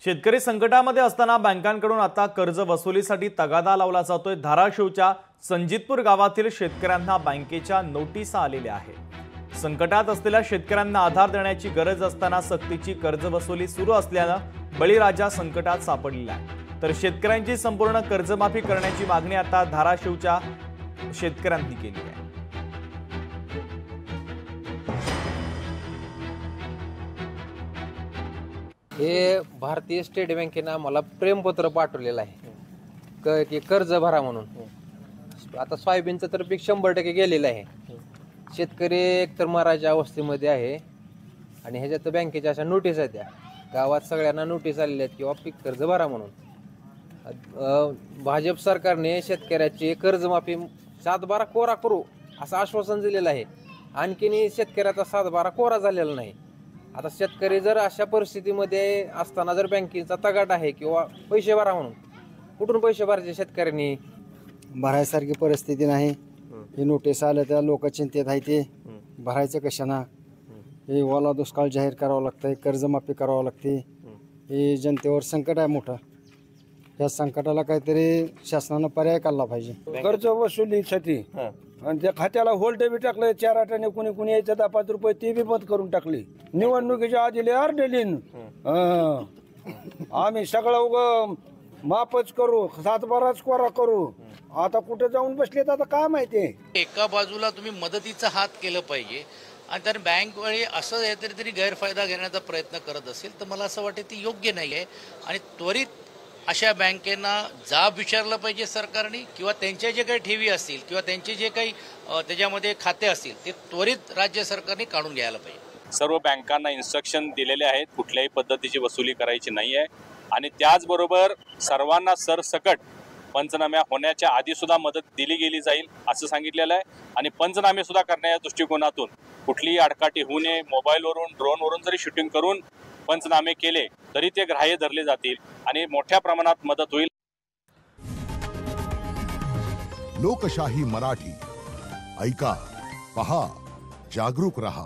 शेतकरी संकटामध्ये असताना बँकांकडून आता कर्ज वसुलीसाठी तगादा लावला जातोय। धाराशिवच्या संजितपूर गावातील शेतकऱ्यांना बँकेच्या नोटिसा आलेल्या आहेत। संकटात असलेल्या शेतकऱ्यांना आधार देण्याची गरज असताना सक्तीची कर्ज वसुली सुरू असल्याने बळीराजा संकटात सापडलेला आहे। तर शेतकऱ्यांची संपूर्ण कर्जमाफी करण्याची मागणी आता धाराशिवच्या शेतकऱ्यांनी केली आहे। हे भारतीय स्टेट बँकेने आम्हाला प्रेमपत्र पाठवलेलं आहे की कर्ज भरा म्हणून। आता सोयाबीनचं तर पीक 100% गेलेलं आहे। शेतकरी एकतर मराठ्या अवस्थेमध्ये आहे आणि ह्याच्यात बँकेच्या अशा नोटीस आहेत। त्या गावात सगळ्यांना नोटीस आलेल्या आहेत किंवा पीक कर्ज भरा म्हणून। भाजप सरकारने शेतकऱ्याची कर्जमाफी 7/12 कोरा करू असं आश्वासन दिलेलं आहे। आणखीन शेतकऱ्याचा 7/12 कोरा झालेला नाही। आता शेतकरी जर अशा परिस्थितीमध्ये असताना जर बँकेचा तगाट आहे किंवा पैसे भरा म्हणून, कुठून पैसे भरायचे शेतकऱ्यांनी? भरायसारखी परिस्थिती नाही। हे नोटीस आलं त्या लोक चिंतेत आहे, ते भरायचं कशाना? हे ओला दुष्काळ जाहीर करावं लागतंय, कर्जमाफी करावं लागते। हे जनतेवर संकट आहे मोठं। या संकटाला काहीतरी शासनानं पर्याय काढला पाहिजे। कर्ज वसुलीसाठी आणि त्या खात्याला होल्ड बी टाकलं 4 आठवणे कुणी यायचं 10-5 रुपये ते बी बंद करून टाकली। निवडणुकीच्या आधी अर्डेलीन आम्ही सगळं उग माफच करू, 7/12 कोरा करू। आता कुठे जाऊन बसलेत आता काय माहिती। एका बाजूला तुम्ही मदतीचा हात केलं पाहिजे आणि तर बँक वळी असं तरी गैरफायदा घेण्याचा प्रयत्न करत असेल तर मला असं वाटतं ती योग्य नाही आहे। आणि त्वरित अशा बँकेना जाब विचारलं पाहिजे सरकारने, किंवा त्यांचे जे काही ठेवी असतील किंवा त्यांचे जे काही त्याच्यामध्ये खाते असतील ते त्वरित राज्य सरकारने काढून घ्यायला पाहिजे। सर्व बँकांना इन्स्ट्रक्शन दिलेले आहेत, कुठल्याही पद्धतीची वसुली करायची नाही आहे। आणि त्याचबरोबर सर्वांना सरसकट पंचनाम्या होण्याच्या आधी सुद्धा मदत दिली गेली जाईल असं सांगितलेलं आहे। आणि पंचनामे सुद्धा करण्याच्या दृष्टिकोनातून कुठलीही आडकाठी होऊ नये। मोबाईलवरून ड्रोनवरून जरी शूटिंग करून पंचनामे केले तरी ते ग्राह्य धरले जातील आणि मोठ्या प्रमाणात मदत होईल। लोकशाही मराठी ऐका, पहा, जागरूक रहा।